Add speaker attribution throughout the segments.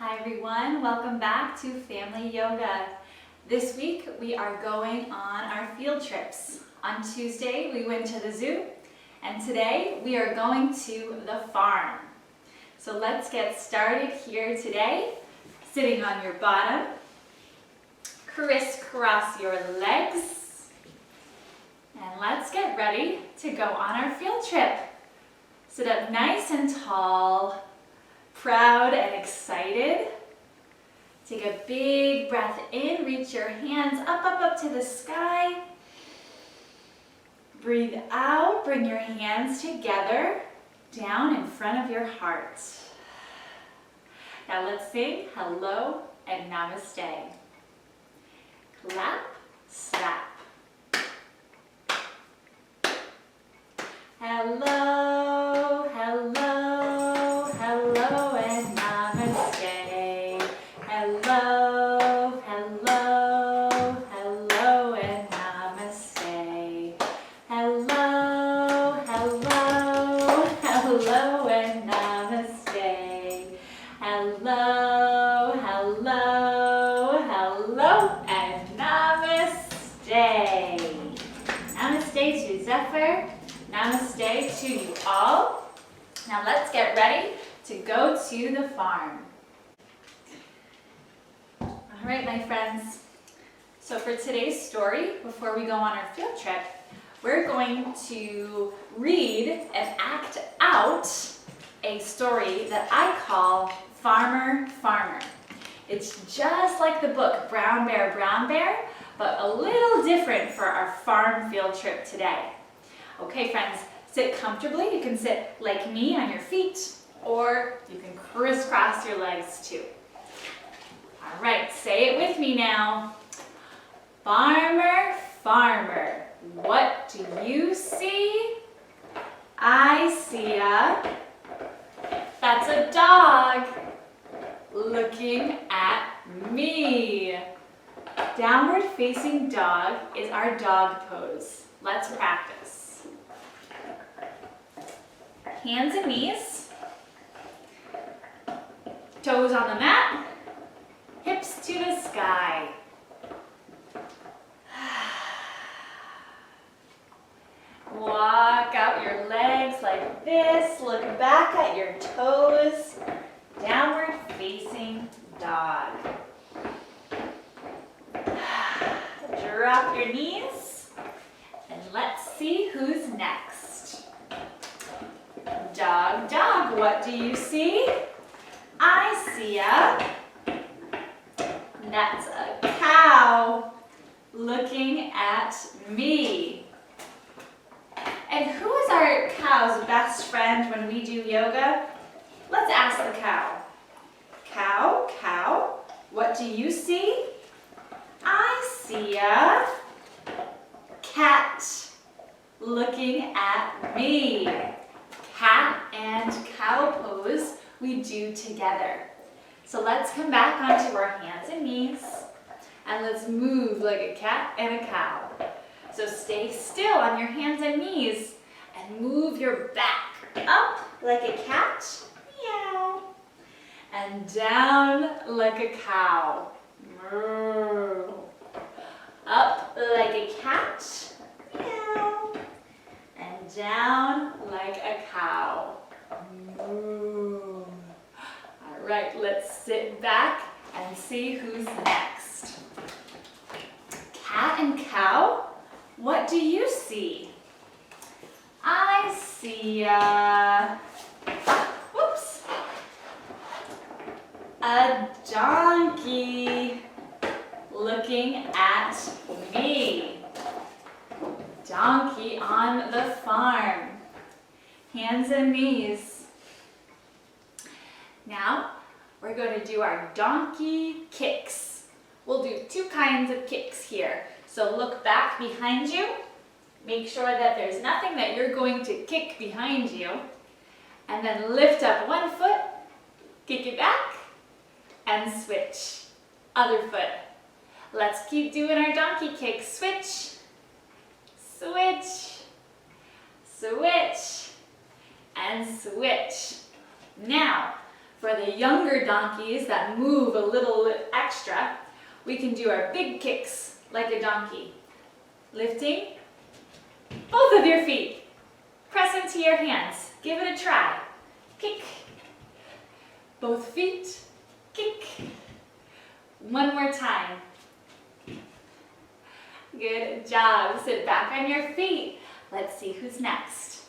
Speaker 1: Hi everyone, welcome back to Family Yoga. This week we are going on our field trips. On Tuesday we went to the zoo and today we are going to the farm. So let's get started here today. Sitting on your bottom, crisscross your legs, and let's get ready to go on our field trip. Sit up nice and tall, proud and excited. Take a big breath in, reach your hands up to the sky. Breathe out, bring your hands together, down in front of your heart. Now let's sing hello and namaste. Clap, slap. Hello, hello, hello and namaste. Hello, hello, hello and namaste. Hello, hello, hello and namaste. Hello, hello, hello and namaste. Namaste to Zephyr. Namaste to you all. Now let's get ready to go to the farm. All right, my friends. So for today's story, before we go on our field trip, we're going to read and act out a story that I call Farmer, Farmer. It's just like the book Brown Bear, but a little different for our farm field trip today. Okay, friends, sit comfortably. You can sit like me on your feet, or you can crisscross your legs too. All right, say it with me now. Farmer, farmer, what do you see? I see that's a dog looking at me. Downward facing dog is our dog pose. Let's practice. Hands and knees, toes on the mat, hips to the sky. Walk out your legs like this, look back at your toes, downward facing dog. Drop your knees, and let's see who's next. Dog, dog, what do you see? I see that's a cow looking at me. And who is our cow's best friend when we do yoga? Let's ask the cow. Cow, cow, what do you see? I see a cat looking at me. Cat and cow pose we do together. So let's come back onto our hands and knees and let's move like a cat and a cow. So stay still on your hands and knees and move your back up like a cat, meow, and down like a cow, moo. Up like a cat, meow, and down like a cow, moo. All right, let's sit back and see who's next. Cat and cow, what do you see? I see whoops, a donkey looking at me. Donkey on the farm. Hands and knees. Now, we're going to do our donkey kicks. We'll do two kinds of kicks here. So look back behind you. Make sure that there's nothing that you're going to kick behind you. And then lift up one foot, kick it back, and switch. Other foot. Let's keep doing our donkey kicks. Switch, switch, switch, and switch. Now, for the younger donkeys that move a little extra, we can do our big kicks like a donkey. Lifting both of your feet. Press into your hands. Give it a try. Kick. Both feet. Kick. One more time. Good job. Sit back on your feet. Let's see who's next.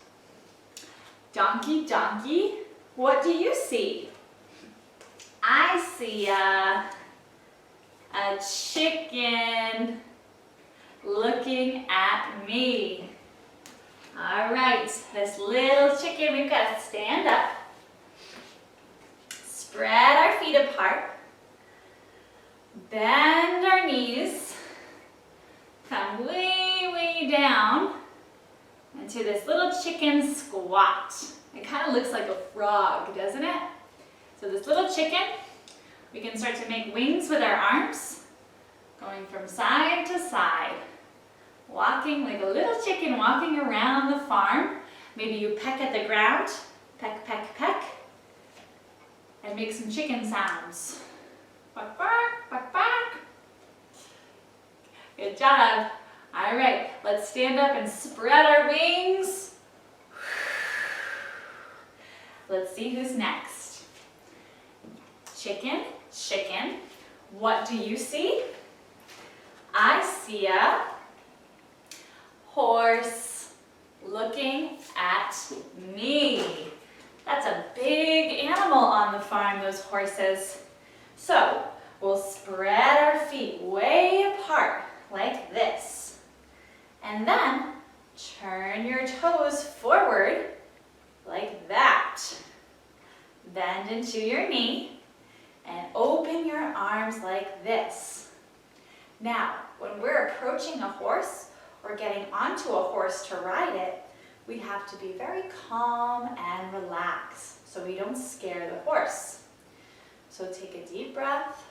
Speaker 1: Donkey, donkey, what do you see? I see a chicken looking at me. All right, this little chicken, we've got to stand up, spread our feet apart, bend our knees, come way, way down into this little chicken squat. It kind of looks like a frog, doesn't it? So this little chicken, we can start to make wings with our arms, going from side to side. Walking like a little chicken walking around the farm. Maybe you peck at the ground, peck, peck, peck, and make some chicken sounds. Bark, bark, bark, bark. Good job. All right, let's stand up and spread our wings. Let's see who's next. Chicken, chicken, what do you see? I see a horse looking at me. That's a big animal on the farm, those horses. So we'll spread our feet way apart like this. And then turn your toes forward like that. Bend into your knee and open your arms like this. Now, when we're approaching a horse, or getting onto a horse to ride it, we have to be very calm and relaxed so we don't scare the horse. So take a deep breath.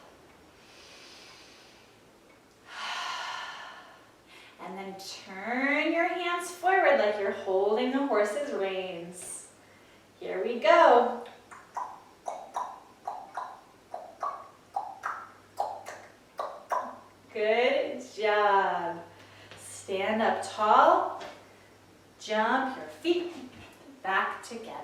Speaker 1: And then turn your hands forward like you're holding the horse's reins. Here we go. Good job. Stand up tall, jump your feet back together.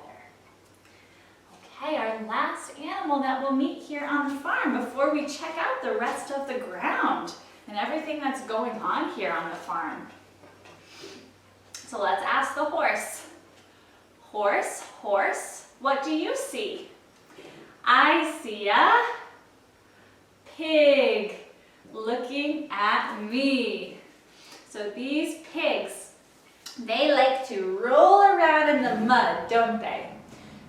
Speaker 1: Okay, our last animal that we'll meet here on the farm before we check out the rest of the ground and everything that's going on here on the farm. So let's ask the horse. Horse, horse, what do you see? I see a pig looking at me. So these pigs, they like to roll around in the mud, don't they?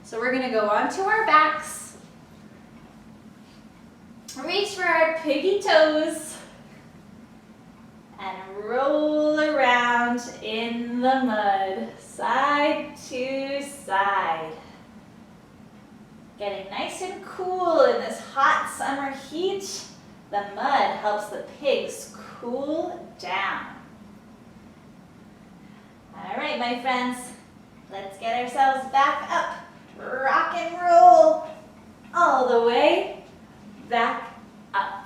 Speaker 1: So we're gonna go onto our backs, reach for our piggy toes, and roll around in the mud, side to side. Getting nice and cool in this hot summer heat, the mud helps the pigs cool down. All right, my friends, let's get ourselves back up. Rock and roll all the way back up.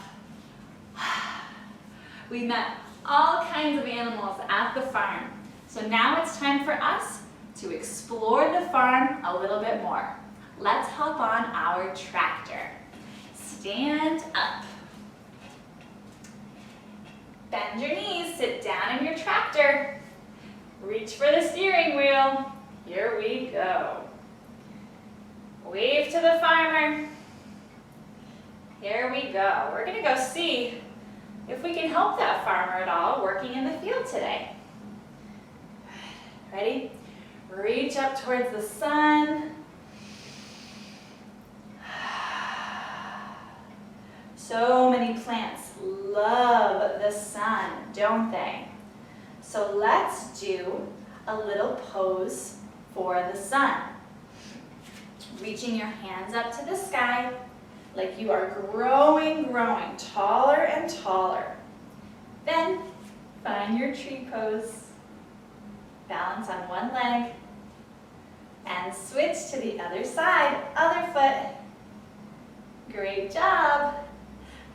Speaker 1: We met all kinds of animals at the farm. So now it's time for us to explore the farm a little bit more. Let's hop on our tractor. Stand up. Bend your knees, sit down in your tractor. Reach for the steering wheel. Here we go. Wave to the farmer. Here we go. We're gonna go see if we can help that farmer at all working in the field today. Ready? Reach up towards the sun. So many plants love the sun, don't they? So let's do a little pose for the sun. Reaching your hands up to the sky like you are growing taller and taller. Then find your tree pose. Balance on one leg and switch to the other side, other foot. Great job.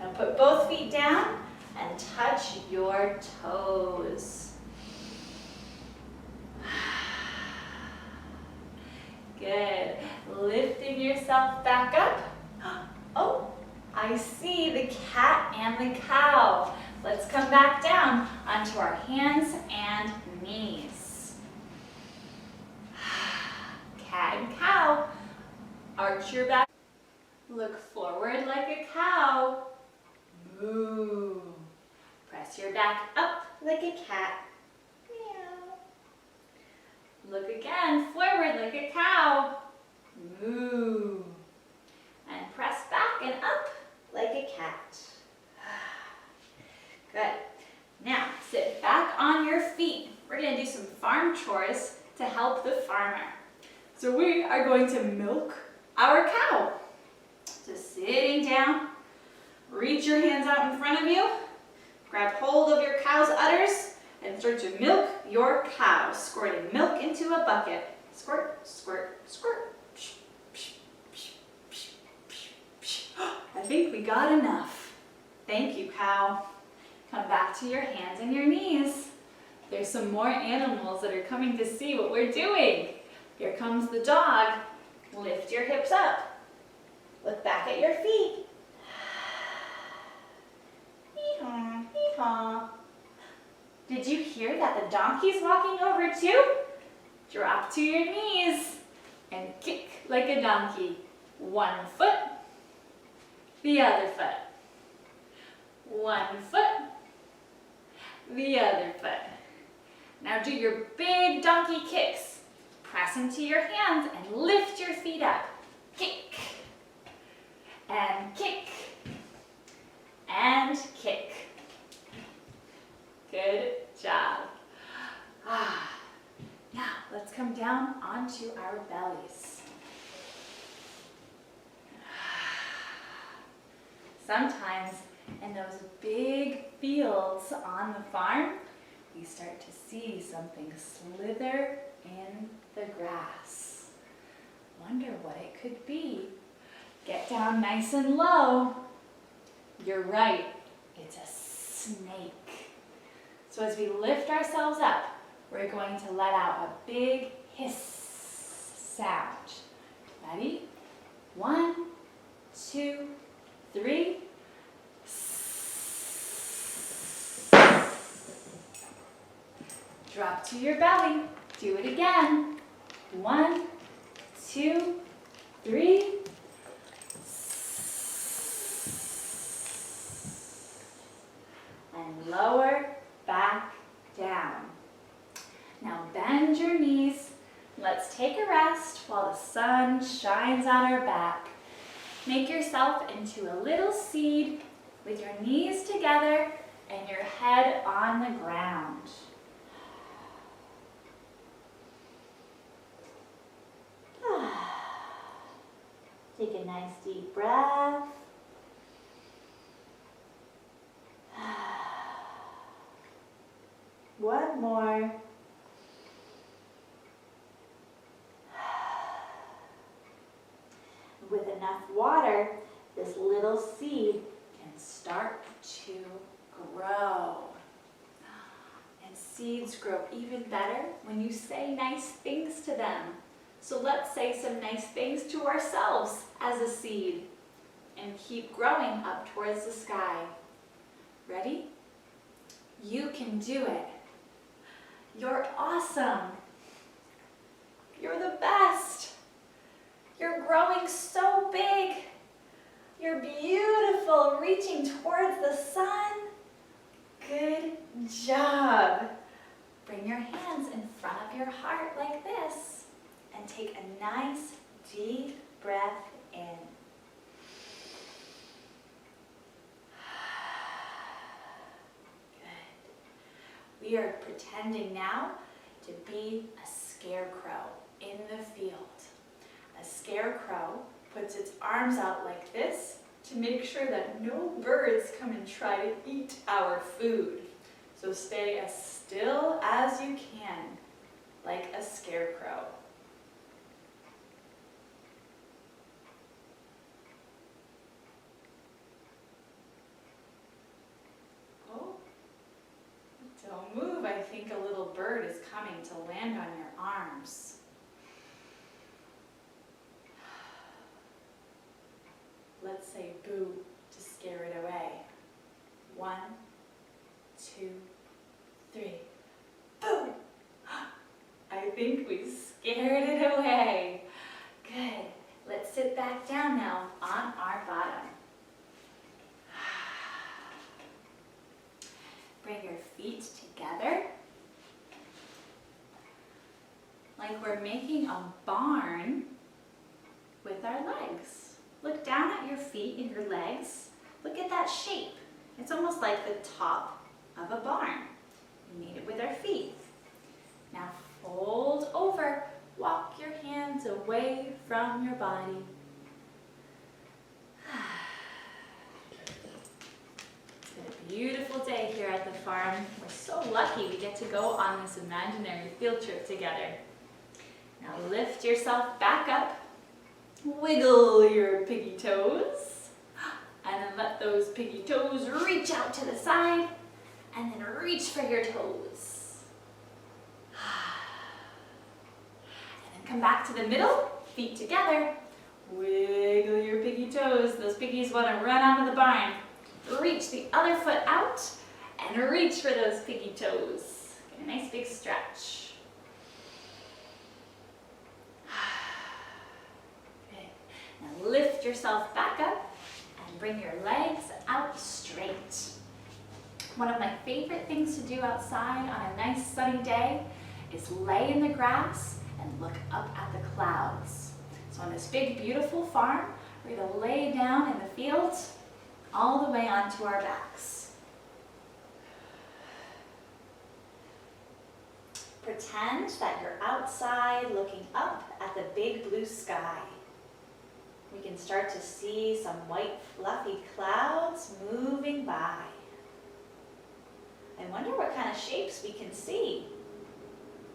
Speaker 1: Now put both feet down and touch your toes. Good. Lifting yourself back up. Oh, I see the cat and the cow. Let's come back down onto our hands and knees. Cat and cow. Arch your back. Look forward like a cow. Moo. Press your back up like a cat. Meow. Look again, forward like a cow. Moo. And press back and up like a cat. Good. Now, sit back on your feet. We're going to do some farm chores to help the farmer. So we are going to milk our cow. So sitting down, reach your hands out in front of you, grab hold of your cow's udders, and start to milk your cow, squirting milk into a bucket. Squirt, squirt, squirt. I think we got enough. Thank you, cow. Come back to your hands and your knees. There's some more animals that are coming to see what we're doing. Here comes the dog. Lift your hips up. Look back at your feet. Hee-haw, hee-haw. Did you hear that the donkey's walking over too? Drop to your knees and kick like a donkey. One foot, the other foot. One foot, the other foot. Now do your big donkey kicks. Press into your hands and lift your feet up. Kick, and kick, and kick. Good job. Now let's come down onto our bellies. Sometimes in those big fields on the farm, we start to see something slither in the grass. Wonder what it could be. Get down nice and low. You're right, it's a snake. So as we lift ourselves up, we're going to let out a big hiss sound. Ready? 1, 2, 3. Drop to your belly. Do it again. 1, 2, 3. And lower back down. Now bend your knees. Let's take a rest while the sun shines on our back. Make yourself into a little seed with your knees together and your head on the ground. Take a nice deep breath. One more. With enough water, this little seed can start to grow. And seeds grow even better when you say nice things to them. So let's say some nice things to ourselves as a seed and keep growing up towards the sky. Ready? You can do it. You're awesome. You're the best. You're growing so big. You're beautiful, reaching towards the sun. Good job. Bring your hands in front of your heart like this and take a nice deep breath in. Good. We are pretending now to be a scarecrow in the field. A scarecrow puts its arms out like this to make sure that no birds come and try to eat our food. So stay as still as you can, like a scarecrow. bird is coming to land on your arms. Let's say boo to scare it away. 1, 2, 3. Boo! I think we scared it away. Good. Let's sit back down now on our bottom. Bring your feet together like we're making a barn with our legs. Look down at your feet and your legs. Look at that shape. It's almost like the top of a barn. We made it with our feet. Now fold over. Walk your hands away from your body. It's been a beautiful day here at the farm. We're so lucky we get to go on this imaginary field trip together. Now lift yourself back up. Wiggle your piggy toes. And then let those piggy toes reach out to the side. And then reach for your toes. Come back to the middle, feet together. Wiggle your piggy toes. Those piggies want to run out of the barn. Reach the other foot out and reach for those piggy toes. Get a nice big stretch. Good. Now lift yourself back up and bring your legs out straight. One of my favorite things to do outside on a nice sunny day is lay in the grass and look up at the clouds. So on this big, beautiful farm, we're going to lay down in the field all the way onto our backs. Pretend that you're outside looking up at the big blue sky. We can start to see some white, fluffy clouds moving by. I wonder what kind of shapes we can see.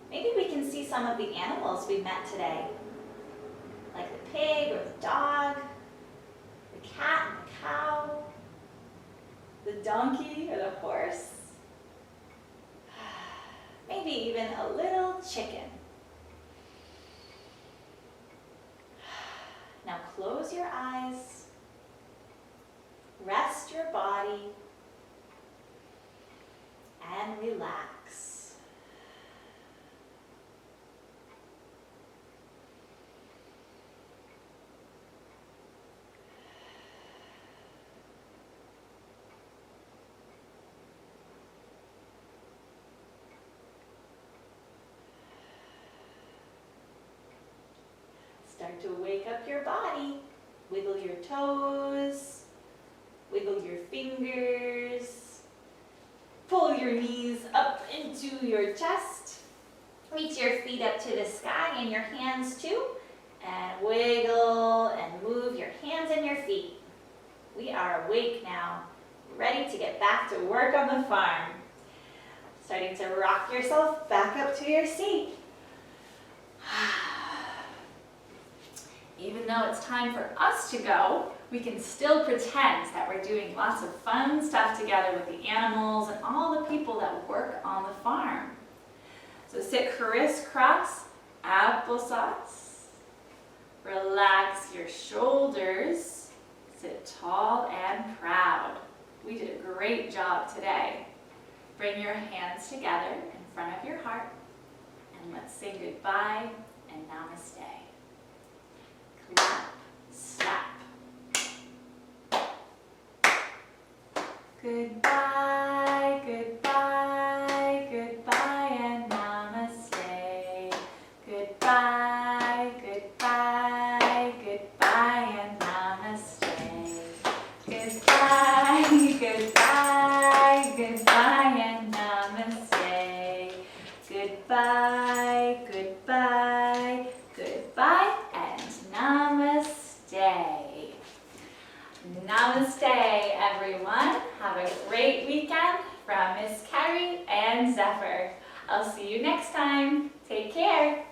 Speaker 1: Maybe we can see some of the animals we met today, like the pig or the dog, the cat and the cow, the donkey or the horse, maybe even a little chicken. Now close your eyes, rest your body, and relax. Start to wake up your body. Wiggle your toes, wiggle your fingers, pull your knees up into your chest, reach your feet up to the sky and your hands too, and wiggle and move your hands and your feet. We are awake now, ready to get back to work on the farm. Starting to rock yourself back up to your seat. Even though it's time for us to go, we can still pretend that we're doing lots of fun stuff together with the animals and all the people that work on the farm. So sit crisscross, applesauce. Relax your shoulders. Sit tall and proud. We did a great job today. Bring your hands together in front of your heart and let's say goodbye and namaste. Clap, slap. Goodbye, goodbye, goodbye, and namaste. Goodbye, goodbye, goodbye, and namaste. Goodbye, goodbye, goodbye, and namaste. Goodbye, goodbye, goodbye, and namaste. Namaste, everyone. Have a great weekend from Miss Carrie and Zephyr. I'll see you next time. Take care.